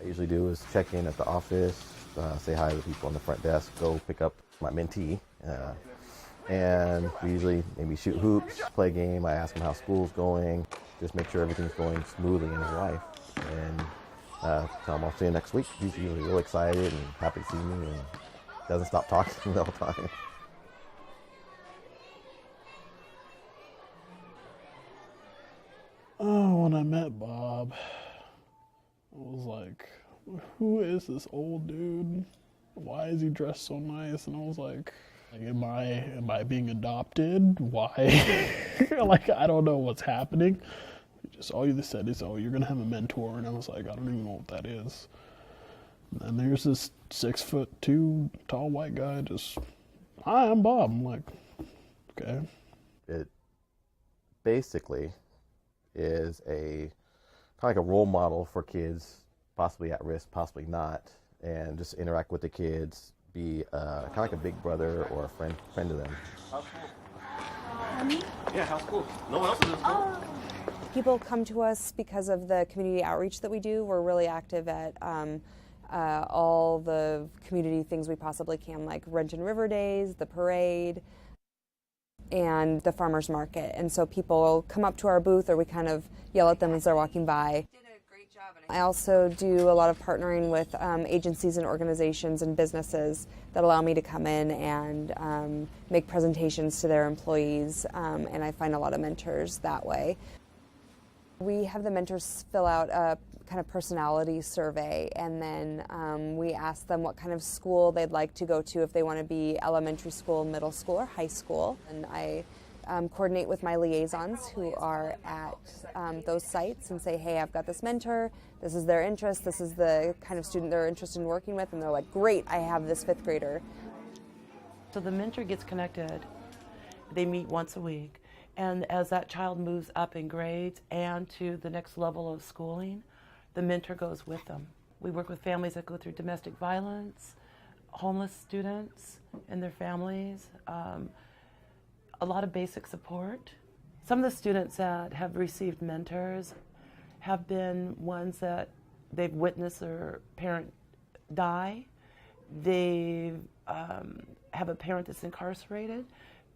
I usually do is check in at the office, say hi to the people on the front desk, go pick up my mentee, and we usually maybe shoot hoops, play a game. I ask him how school's going, just make sure everything's going smoothly in his life. And tell him I'll see you next week. He's usually real excited and happy to see me and doesn't stop talking to me all the time. Oh, when I met Bob, I was like, who is this old dude? Why is he dressed so nice? And I was like am I being adopted? Why? Like, I don't know what's happening. Just all you said is, oh, you're going to have a mentor. And I was like, I don't even know what that is. And then there's this 6'2" tall white guy just, hi, I'm Bob. I'm like, okay. It basically is kind of like a role model for kids, possibly at risk, possibly not, and just interact with the kids, be kind of like a big brother or a friend to them. How's school? Yeah, how's school? No one else is in school. People come to us because of the community outreach that we do. We're really active at all the community things we possibly can, like Renton River Days, the parade, and the farmers market. And so people come up to our booth, or we kind of yell at them as they're walking by. I also do a lot of partnering with agencies and organizations and businesses that allow me to come in and make presentations to their employees, and I find a lot of mentors that way. We have the mentors fill out a kind of personality survey, and then we ask them what kind of school they'd like to go to, if they want to be elementary school, middle school, or high school. And I coordinate with my liaisons who are at those sites and say, hey, I've got this mentor, this is their interest, this is the kind of student they're interested in working with, and they're like, great, I have this 5th grader. So the mentor gets connected. They meet once a week. And as that child moves up in grades and to the next level of schooling, the mentor goes with them. We work with families that go through domestic violence, homeless students and their families, a lot of basic support. Some of the students that have received mentors have been ones that they've witnessed their parent die. They have a parent that's incarcerated.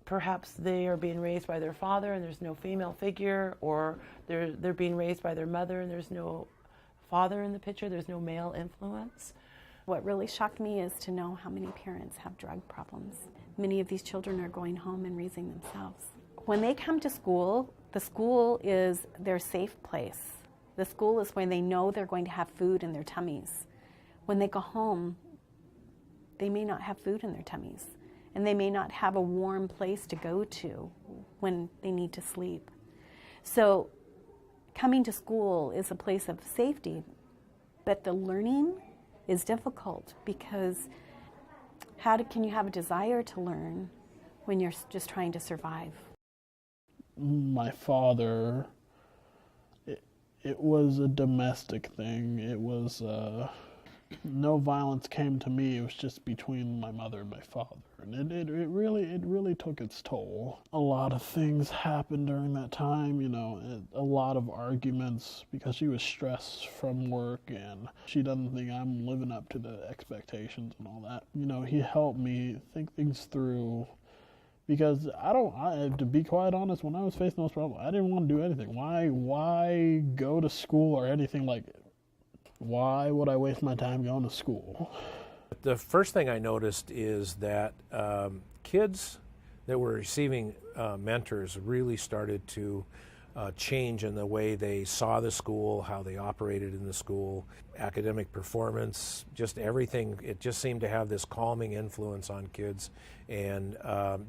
Perhaps they are being raised by their father and there's no female figure, or they're being raised by their mother and there's no father in the picture, there's no male influence. What really shocked me is to know how many parents have drug problems. Many of these children are going home and raising themselves. When they come to school, the school is their safe place. The school is where they know they're going to have food in their tummies. When they go home, they may not have food in their tummies, and they may not have a warm place to go to when they need to sleep. So coming to school is a place of safety, but the learning is difficult, because can you have a desire to learn when you're just trying to survive? My father, it was a domestic thing. It was, no violence came to me. It was just between my mother and my father. And it really took its toll. A lot of things happened during that time, a lot of arguments, because she was stressed from work and she doesn't think I'm living up to the expectations and all that. He helped me think things through, because to be quite honest, when I was facing those problems, I didn't want to do anything. Why go to school or anything like it? Why would I waste my time going to school? The first thing I noticed is that kids that were receiving mentors really started to change in the way they saw the school, how they operated in the school, academic performance, just everything. It just seemed to have this calming influence on kids, and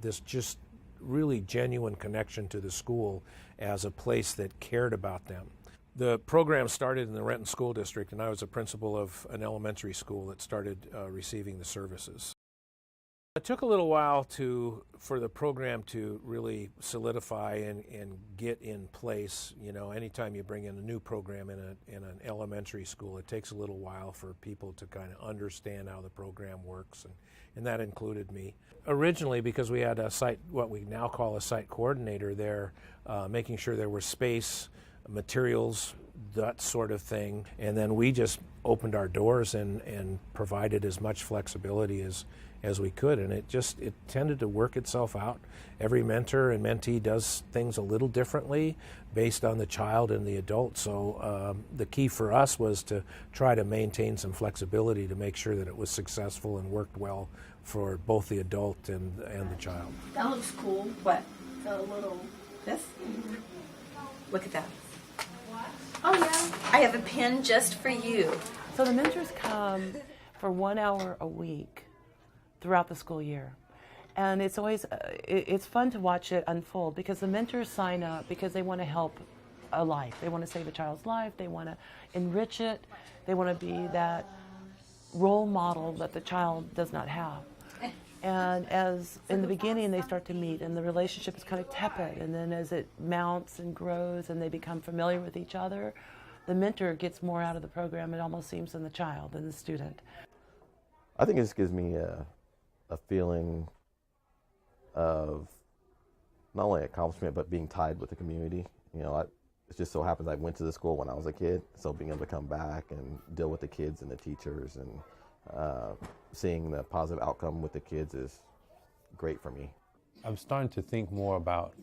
this just really genuine connection to the school as a place that cared about them. The program started in the Renton School District, and I was a principal of an elementary school that started receiving the services. It took a little while for the program to really solidify and get in place. Anytime you bring in a new program in an elementary school, it takes a little while for people to kind of understand how the program works, and that included me. Originally, because we had what we now call a site coordinator there, making sure there was space, materials, that sort of thing. And then we just opened our doors and provided as much flexibility as we could, and it tended to work itself out. Every mentor and mentee does things a little differently based on the child and the adult, so the key for us was to try to maintain some flexibility to make sure that it was successful and worked well for both the adult and the child. That looks cool. What? The little, This? Look at that. oh yeah. I have a pin just for you. So the mentors come for 1 hour a week throughout the school year. And it's always, it's fun to watch it unfold because the mentors sign up because they want to help a life. They want to save a child's life. They want to enrich it. They want to be that role model that the child does not have. And as in the beginning they start to meet and the relationship is kind of tepid, and then as it mounts and grows and they become familiar with each other, the mentor gets more out of the program, it almost seems, than the child, than the student. I think it just gives me a feeling of not only accomplishment but being tied with the community. You know, it just so happens I went to the school when I was a kid, so being able to come back and deal with the kids and the teachers and seeing the positive outcome with the kids is great for me. I'm starting to think more about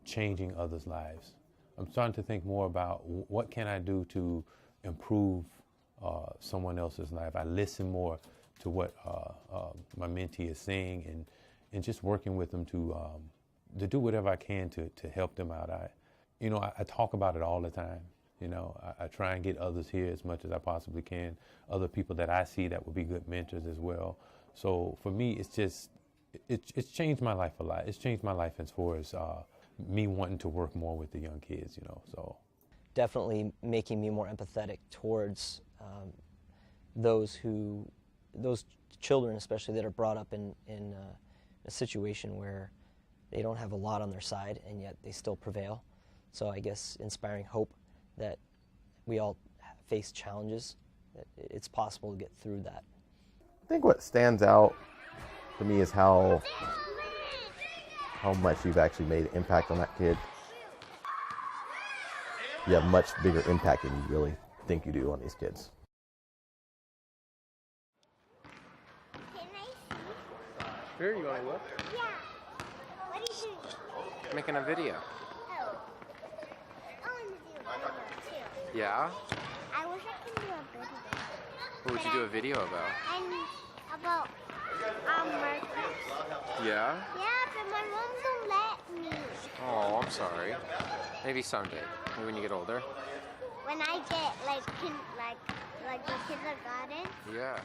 changing others' lives. I'm starting to think more about what can I do to improve someone else's life. I listen more to what my mentee is saying and just working with them to do whatever I can to help them out. I talk about it all the time. You know, I try and get others here as much as I possibly can, other people that I see that would be good mentors as well. So for me, it's changed my life a lot. It's changed my life as far as me wanting to work more with the young kids, you know, so. Definitely making me more empathetic towards those children, especially that are brought up in a situation where they don't have a lot on their side and yet they still prevail. So I guess inspiring hope that we all face challenges, that it's possible to get through that. I think what stands out to me is how much you've actually made an impact on that kid. You have much bigger impact than you really think you do on these kids. Here, you want to look? Yeah. What are you doing? Making a video. Oh. I want to do a video too. Yeah? I wish I could do a video. What would you do a video about? And about markers. Yeah? Yeah, but my mom don't let me. Oh, I'm sorry. Maybe someday. Maybe when you get older. When I get like the kindergarten. Yeah.